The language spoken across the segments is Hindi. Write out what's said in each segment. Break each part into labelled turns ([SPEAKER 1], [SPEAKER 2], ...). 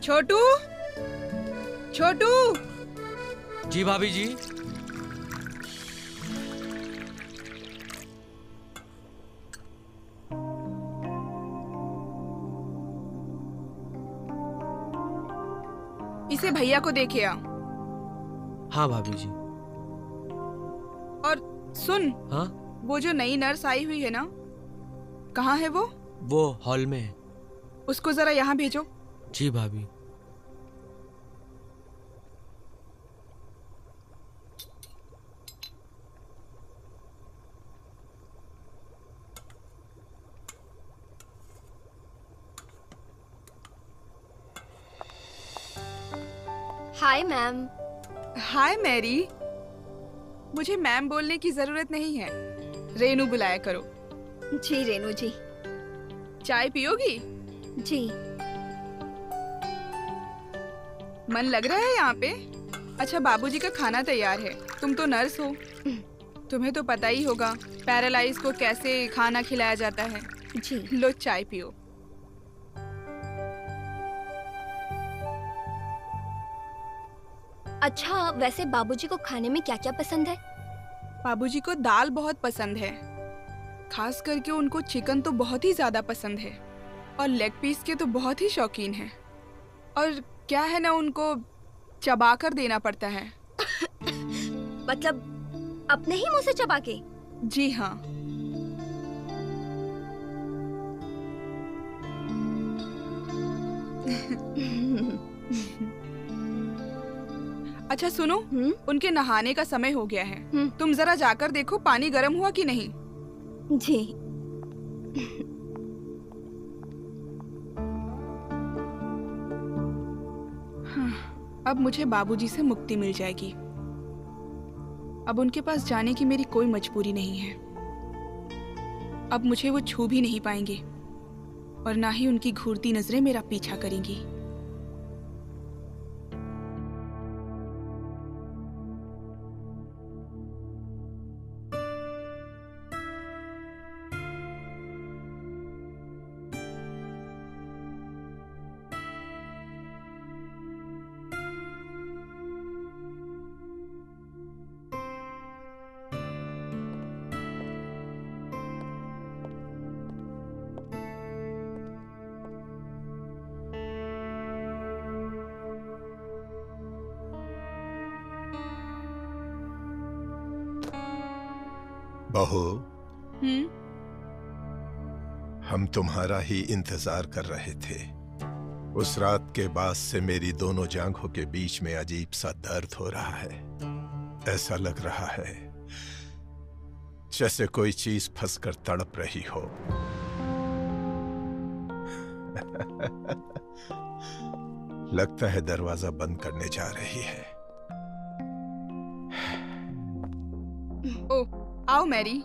[SPEAKER 1] छोटू, छोटू।
[SPEAKER 2] जी भाभी जी।
[SPEAKER 1] इसे भैया को देखे आ।
[SPEAKER 2] हाँ भाभी जी।
[SPEAKER 1] और सुन।
[SPEAKER 2] हाँ?
[SPEAKER 1] वो जो नई नर्स आई हुई है ना, कहाँ है वो?
[SPEAKER 2] वो हॉल में है।
[SPEAKER 1] उसको जरा यहाँ भेजो।
[SPEAKER 2] जी भाभी।
[SPEAKER 3] Hi ma'am.
[SPEAKER 1] Hi Mary. मुझे मैम बोलने की जरूरत नहीं है, रेनू बुलाया करो।
[SPEAKER 3] जी रेनू जी।
[SPEAKER 1] चाय पियोगी?
[SPEAKER 3] जी।
[SPEAKER 1] मन लग रहा है यहाँ पे? अच्छा, बाबूजी का खाना तैयार है। तुम तो नर्स हो, तुम्हें तो पता ही होगा पैरालाइज को कैसे खाना खिलाया जाता है।
[SPEAKER 3] जी।
[SPEAKER 1] लो चाय पियो।
[SPEAKER 3] अच्छा, वैसे बाबूजी को खाने में क्या क्या पसंद है?
[SPEAKER 1] बाबूजी को दाल बहुत पसंद है, खास करके उनको चिकन तो बहुत ही ज्यादा पसंद है और लेग पीस के तो बहुत ही शौकीन है। और क्या है ना, उनको चबा कर देना पड़ता है।
[SPEAKER 3] मतलब अपने ही मुंह से चबा के?
[SPEAKER 1] जी हाँ। अच्छा सुनो, उनके नहाने का समय हो गया है। तुम जरा जाकर देखो पानी गर्म हुआ कि नहीं।
[SPEAKER 3] जी।
[SPEAKER 1] हाँ, अब मुझे बाबूजी से मुक्ति मिल जाएगी। अब उनके पास जाने की मेरी कोई मजबूरी नहीं है। अब मुझे वो छू भी नहीं पाएंगे और ना ही उनकी घूरती नजरें मेरा पीछा करेंगी।
[SPEAKER 4] बहू, हम तुम्हारा ही इंतजार कर रहे थे। उस रात के बाद से मेरी दोनों जांघों के बीच में अजीब सा दर्द हो रहा है। ऐसा लग रहा है जैसे कोई चीज फंसकर तड़प रही हो। लगता है दरवाजा बंद करने जा रही है।
[SPEAKER 1] ओ, आओ मैरी।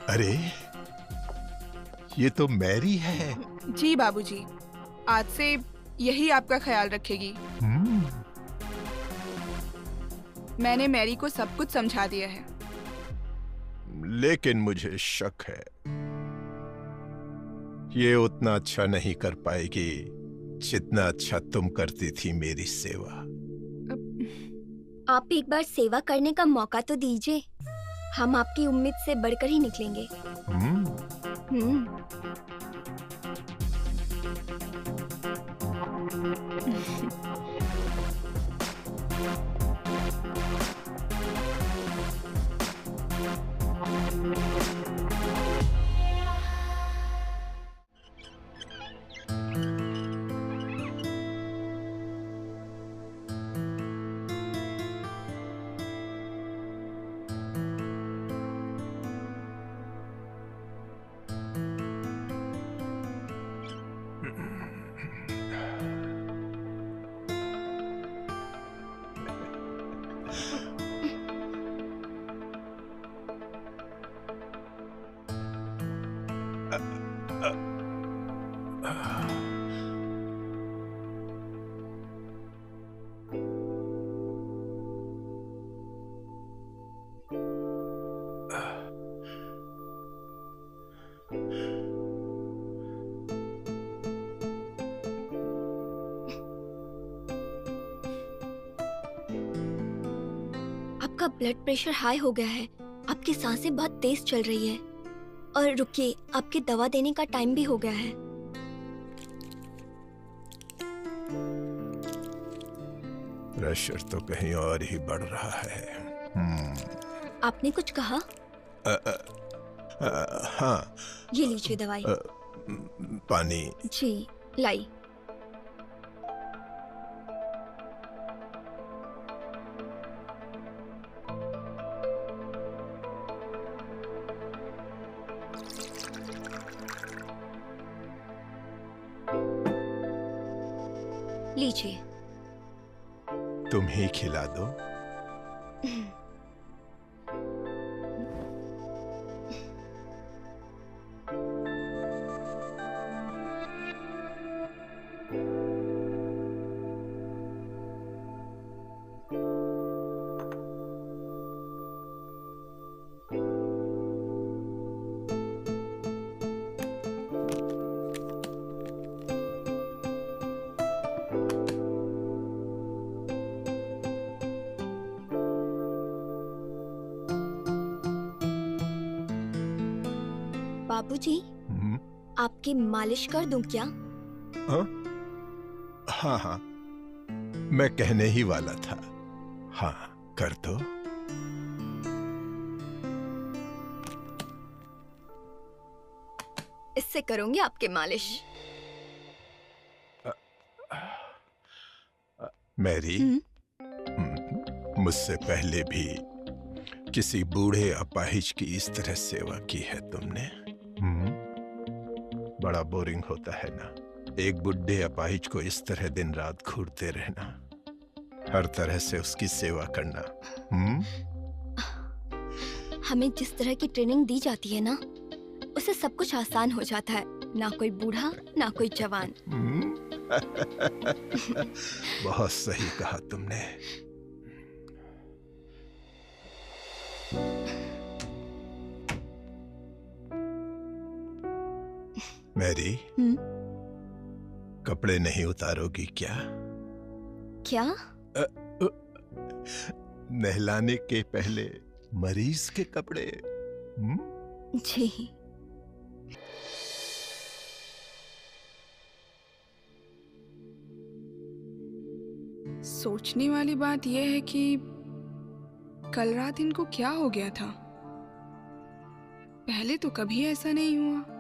[SPEAKER 4] अरे, ये तो मैरी है।
[SPEAKER 1] जी बाबूजी, आज से यही आपका ख्याल रखेगी। मैंने मैरी को सब कुछ समझा दिया है।
[SPEAKER 4] लेकिन मुझे शक है ये उतना अच्छा नहीं कर पाएगी जितना अच्छा तुम करती थी मेरी सेवा।
[SPEAKER 3] आप एक बार सेवा करने का मौका तो दीजिए। हम आपकी उम्मीद से बढ़कर ही निकलेंगे। आपका ब्लड प्रेशर हाई हो गया है, आपकी सांसें बहुत तेज चल रही है। और रुकिए, आपकी दवा देने का टाइम भी हो गया है।
[SPEAKER 4] प्रेशर तो कहीं और ही बढ़ रहा है।
[SPEAKER 3] आपने कुछ कहा?
[SPEAKER 4] हाँ।
[SPEAKER 3] ये लीजिए दवाई।
[SPEAKER 4] पानी।
[SPEAKER 3] जी, लाई। लीजिए।
[SPEAKER 4] तुम ही खिला दो।
[SPEAKER 3] बाबूजी, आपकी मालिश कर दूं क्या?
[SPEAKER 4] हाँ हाँ, मैं कहने ही वाला था। हाँ, कर दो।
[SPEAKER 3] इससे करूंगी आपकी मालिश।
[SPEAKER 4] मैरी, मुझसे पहले भी किसी बूढ़े अपाहिज की इस तरह सेवा की है तुमने? बड़ा बोरिंग होता है ना, एक बुढ़े अपाहिज को इस तरह दिन रात घूरते रहना, हर तरह से उसकी सेवा करना।
[SPEAKER 3] हमें जिस तरह की ट्रेनिंग दी जाती है ना, उससे सब कुछ आसान हो जाता है। ना कोई बूढ़ा, ना कोई जवान।
[SPEAKER 4] बहुत सही कहा तुमने। मैरी, कपड़े नहीं उतारोगी क्या?
[SPEAKER 3] क्या?
[SPEAKER 4] नहलाने के पहले मरीज के कपड़े।
[SPEAKER 3] जी।
[SPEAKER 1] सोचने वाली बात यह है कि कल रात इनको क्या हो गया था। पहले तो कभी ऐसा नहीं हुआ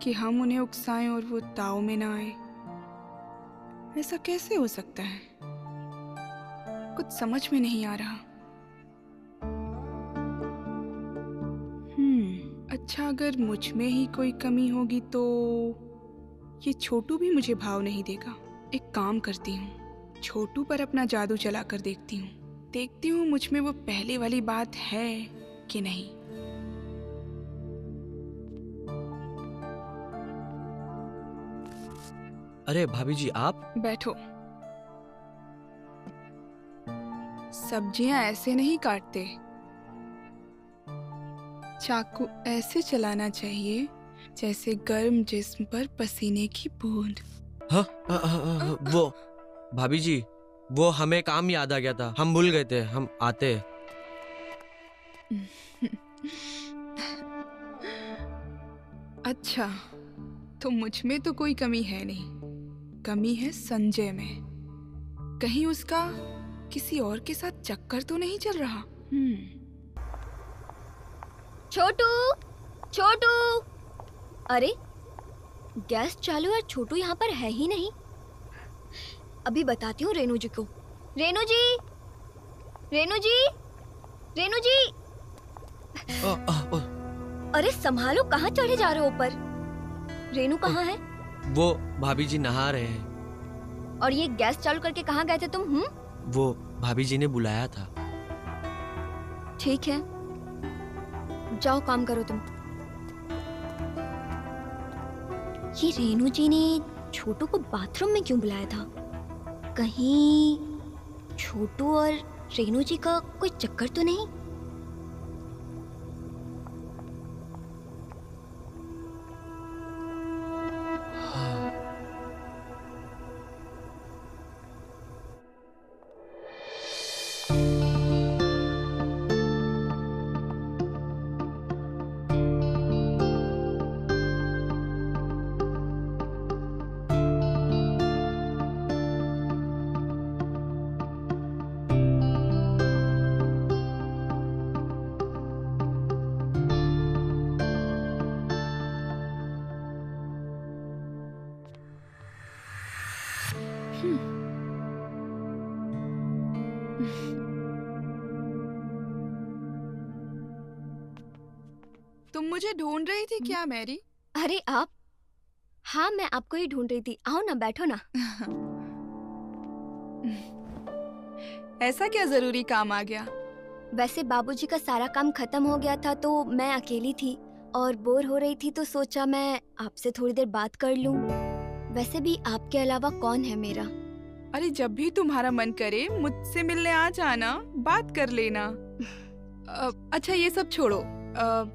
[SPEAKER 1] कि हम उन्हें उकसाएं और वो ताव में ना आए। ऐसा कैसे हो सकता है? कुछ समझ में नहीं आ रहा। अच्छा, अगर मुझ में ही कोई कमी होगी तो ये छोटू भी मुझे भाव नहीं देगा। एक काम करती हूँ, छोटू पर अपना जादू चलाकर देखती हूँ मुझ में वो पहले वाली बात है कि नहीं।
[SPEAKER 2] अरे भाभी जी, आप
[SPEAKER 1] बैठो। सब्जियां ऐसे नहीं काटते, चाकू ऐसे चलाना चाहिए जैसे गर्म जिस्म पर पसीने की बूंद।
[SPEAKER 2] हाँ, वो भाभी जी, वो हमें काम याद आ गया था, हम भूल गए थे, हम आते।
[SPEAKER 1] अच्छा, तो मुझ में तो कोई कमी है नहीं, कमी है संजय में। कहीं उसका किसी और के साथ चक्कर तो नहीं चल रहा।
[SPEAKER 3] छोटू, छोटू! अरे, गैस चालू और छोटू यहाँ पर है ही नहीं। अभी बताती हूँ रेनू जी को। रेनू जी, रेनू जी, रेनू जी! अरे संभालो, कहाँ चढ़े जा रहे हो ऊपर? रेनू कहाँ है?
[SPEAKER 2] वो भाभी जी नहा रहे हैं।
[SPEAKER 3] और ये गैस चालू करके कहाँ गए थे तुम?
[SPEAKER 2] वो भाभी जी ने बुलाया था।
[SPEAKER 3] ठीक है, जाओ काम करो तुम। ये रेनू जी ने छोटू को बाथरूम में क्यों बुलाया था? कहीं छोटू और रेनू जी का कोई चक्कर तो नहीं?
[SPEAKER 1] तुम मुझे ढूंढ रही थी क्या मैरी?
[SPEAKER 3] अरे आप? हाँ, मैं आपको ही ढूंढ रही थी। आओ ना, बैठो ना।
[SPEAKER 1] ऐसा क्या जरूरी काम आ गया?
[SPEAKER 3] वैसे बाबूजी का सारा काम खत्म हो गया था तो मैं अकेली थी और बोर हो रही थी तो सोचा मैं आपसे थोड़ी देर बात कर लूं। वैसे भी आपके अलावा कौन है मेरा?
[SPEAKER 1] अरे जब भी तुम्हारा मन करे मुझसे मिलने आ जाना, बात कर लेना। अच्छा ये सब छोड़ो,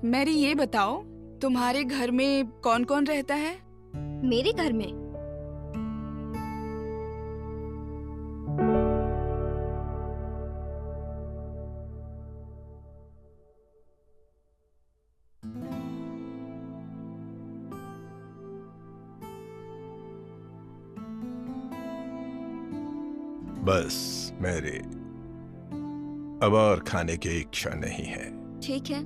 [SPEAKER 1] मैरी ये बताओ तुम्हारे घर में कौन कौन रहता है?
[SPEAKER 3] मेरे घर में?
[SPEAKER 4] बस मेरे अब और खाने की इच्छा नहीं है।
[SPEAKER 3] ठीक है।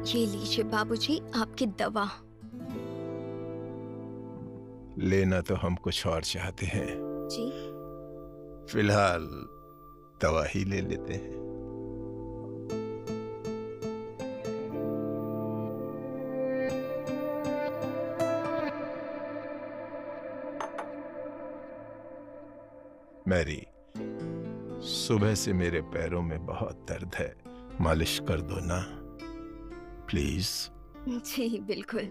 [SPEAKER 3] ये लीजिए बाबूजी आपकी दवा।
[SPEAKER 4] लेना तो हम कुछ और चाहते हैं,
[SPEAKER 3] जी?
[SPEAKER 4] फिलहाल दवा ही ले लेते हैं। मैरी, सुबह से मेरे पैरों में बहुत दर्द है, मालिश कर दो ना प्लीज।
[SPEAKER 3] जी बिल्कुल।